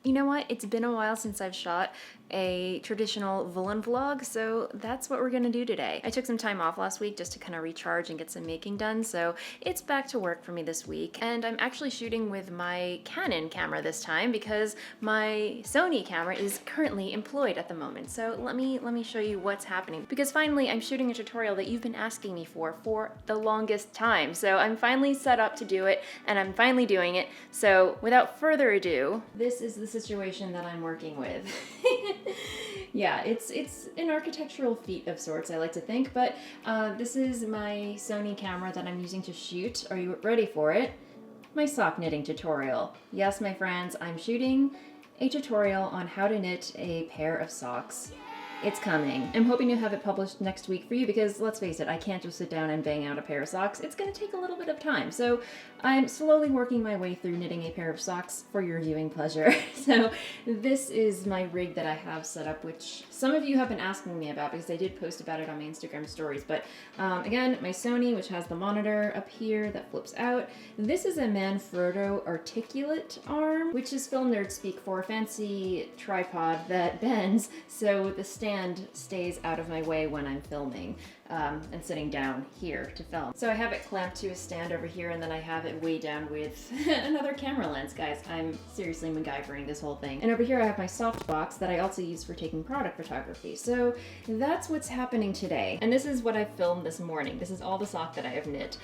You know what? It's been a while since I've shot a traditional VoolenVLOG, so that's what we're gonna do today. I took some time off last week just to kind of recharge and get some making done, so it's back to work for me this week. And I'm actually shooting with my Canon camera this time because my Sony camera is currently employed at the moment. So let me show you what's happening. Because finally I'm shooting a tutorial that you've been asking me for the longest time. So I'm finally set up to do it, and I'm finally doing it. So without further ado, this is the situation that I'm working with. Yeah, it's an architectural feat of sorts, I like to think, but this is my Sony camera that I'm using to shoot. Are you ready for it? My sock knitting tutorial. Yes, my friends, I'm shooting a tutorial on how to knit a pair of socks. It's coming. I'm hoping to have it published next week for you because, let's face it, I can't just sit down and bang out a pair of socks. It's gonna take a little bit of time. So I'm slowly working my way through knitting a pair of socks for your viewing pleasure. So this is my rig that I have set up, which some of you have been asking me about because I did post about it on my Instagram stories. But again, my Sony, which has the monitor up here that flips out. This is a Manfrotto Articulate Arm, which is film nerd speak for a fancy tripod that bends so the stand stays out of my way when I'm filming and sitting down here to film. So I have it clamped to a stand over here, and then I have it way down with another camera lens. Guys, I'm seriously MacGyvering this whole thing. And over here I have my softbox that I also use for taking product photography. So that's what's happening today. And this is what I filmed this morning. This is all the sock that I have knit.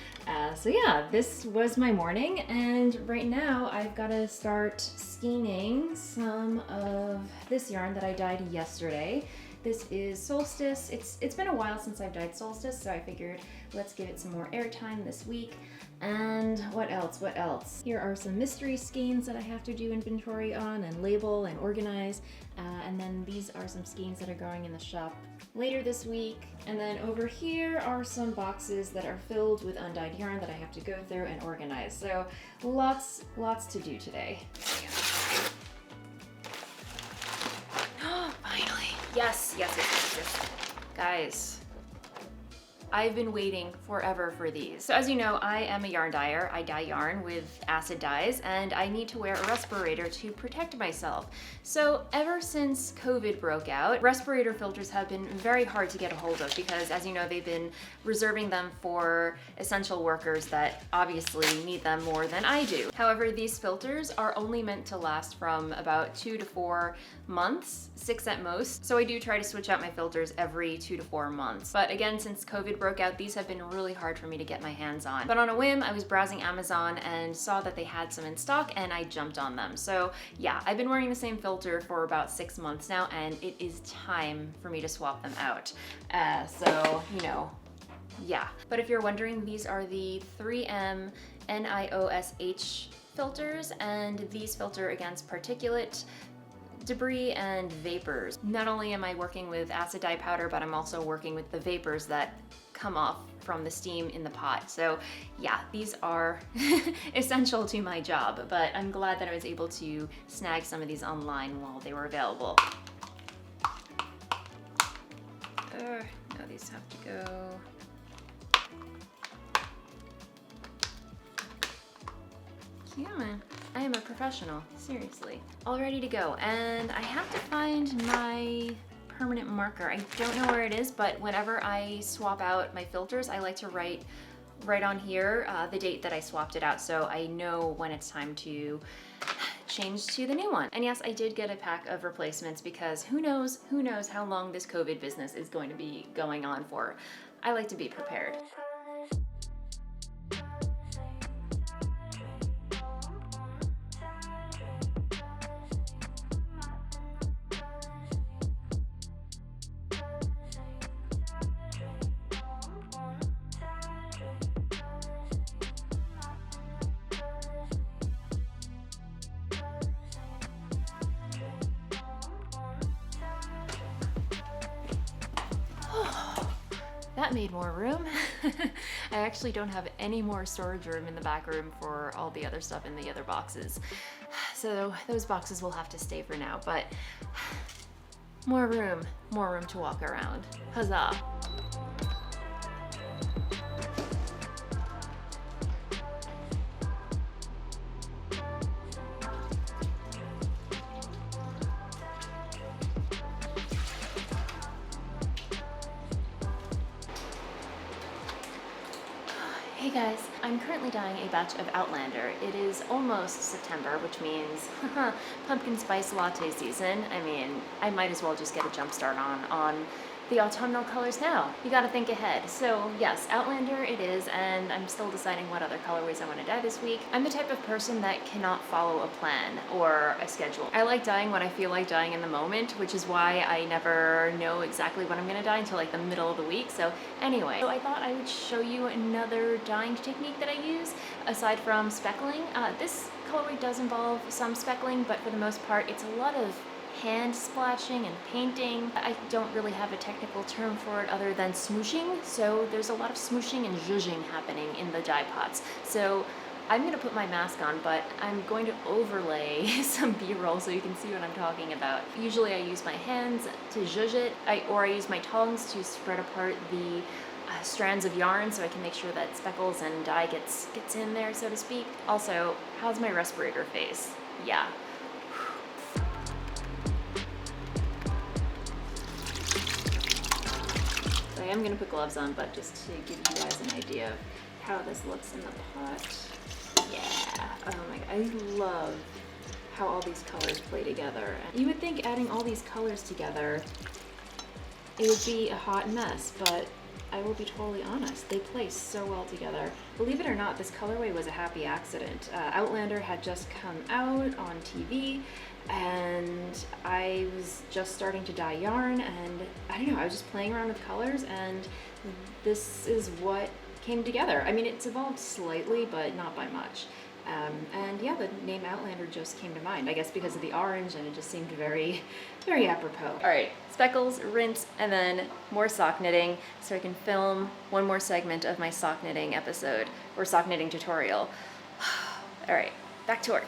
So yeah, this was my morning, and right now I've got to start skeining some of this yarn that I dyed yesterday. This is Solstice. It's been a while since I've dyed Solstice, so I figured let's give it some more airtime this week. And what else? What else? Here are some mystery skeins that I have to do inventory on and label and organize. And then these are some skeins that are going in the shop later this week. And then over here are some boxes that are filled with undyed yarn that I have to go through and organize. So lots to do today. Yes. Guys, I've been waiting forever for these. So as you know, I am a yarn dyer. I dye yarn with acid dyes, and I need to wear a respirator to protect myself. So ever since COVID broke out, respirator filters have been very hard to get a hold of because, as you know, they've been reserving them for essential workers that obviously need them more than I do. However, these filters are only meant to last from about 2 to 4 months, 6 at most. So I do try to switch out my filters every 2 to 4 months. But again, since COVID broke out, these have been really hard for me to get my hands on. But on a whim, I was browsing Amazon and saw that they had some in stock, and I jumped on them. So yeah, I've been wearing the same filter for about 6 months now, and it is time for me to swap them out. So, you know, yeah. But if you're wondering, these are the 3M Niosh filters, and these filter against particulate, debris, and vapors. Not only am I working with acid dye powder, but I'm also working with the vapors that come off from the steam in the pot. So yeah, these are essential to my job, but I'm glad that I was able to snag some of these online while they were available. No, these have to go. Come on. I am a professional, seriously. All ready to go, and I have to find my permanent marker. I don't know where it is, but whenever I swap out my filters, I like to write on here the date that I swapped it out, so I know when it's time to change to the new one. And yes, I did get a pack of replacements because who knows how long this COVID business is going to be going on for. I like to be prepared. That made more room. I actually don't have any more storage room in the back room for all the other stuff in the other boxes. So those boxes will have to stay for now, but more room to walk around. Huzzah. Hey guys, I'm currently dyeing a batch of Outlander. It is almost September, which means pumpkin spice latte season. I mean, I might as well just get a jump start on the autumnal colors now. You gotta think ahead. So yes, Outlander it is, and I'm still deciding what other colorways I want to dye this week. I'm the type of person that cannot follow a plan or a schedule. I like dyeing what I feel like dyeing in the moment, which is why I never know exactly what I'm gonna dye until like the middle of the week. So anyway, so I thought I would show you another dyeing technique that I use aside from speckling. This colorway does involve some speckling, but for the most part, it's a lot of hand splashing and painting. I don't really have a technical term for it other than smooshing, so there's a lot of smooshing and zhuzhing happening in the dye pots. So I'm going to put my mask on, but I'm going to overlay some B-roll so you can see what I'm talking about. Usually I use my hands to zhuzh it, or I use my tongs to spread apart the strands of yarn so I can make sure that speckles and dye gets in there, so to speak. Also, how's my respirator face? Yeah. I am going to put gloves on, but just to give you guys an idea of how this looks in the pot. Yeah. Oh my god. I love how all these colors play together. You would think adding all these colors together, it would be a hot mess, but I will be totally honest, they play so well together. Believe it or not, this colorway was a happy accident. Outlander had just come out on TV, and I was just starting to dye yarn, and I don't know, I was just playing around with colors, and this is what came together. I mean, it's evolved slightly, but not by much. And yeah, the name Outlander just came to mind, I guess because of the orange, and it just seemed very, very apropos. All right, speckles, rinse, and then more sock knitting so I can film one more segment of my sock knitting episode, or sock knitting tutorial. All right, back to work.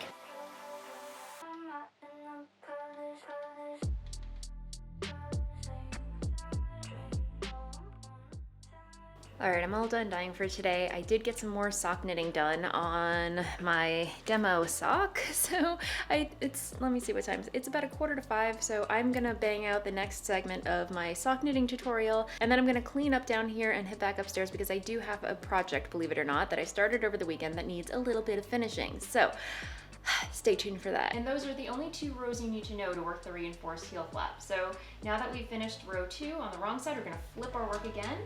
Alright, I'm all done dyeing for today. I did get some more sock knitting done on my demo sock, so let me see what time. It's about 4:45, so I'm gonna bang out the next segment of my sock knitting tutorial, and then I'm gonna clean up down here and head back upstairs because I do have a project, believe it or not, that I started over the weekend that needs a little bit of finishing. So stay tuned for that. And those are the only 2 rows you need to know to work the reinforced heel flap. So now that we've finished row 2 on the wrong side, we're gonna flip our work again.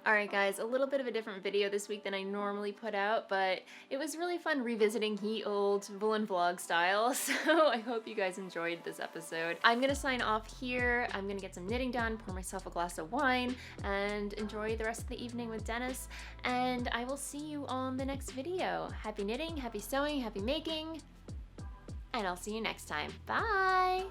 Alright guys, a little bit of a different video this week than I normally put out, but it was really fun revisiting ye old VoolenVLOG style, so I hope you guys enjoyed this episode. I'm gonna sign off here, I'm gonna get some knitting done, pour myself a glass of wine, and enjoy the rest of the evening with Dennis, and I will see you on the next video. Happy knitting, happy sewing, happy making, and I'll see you next time. Bye!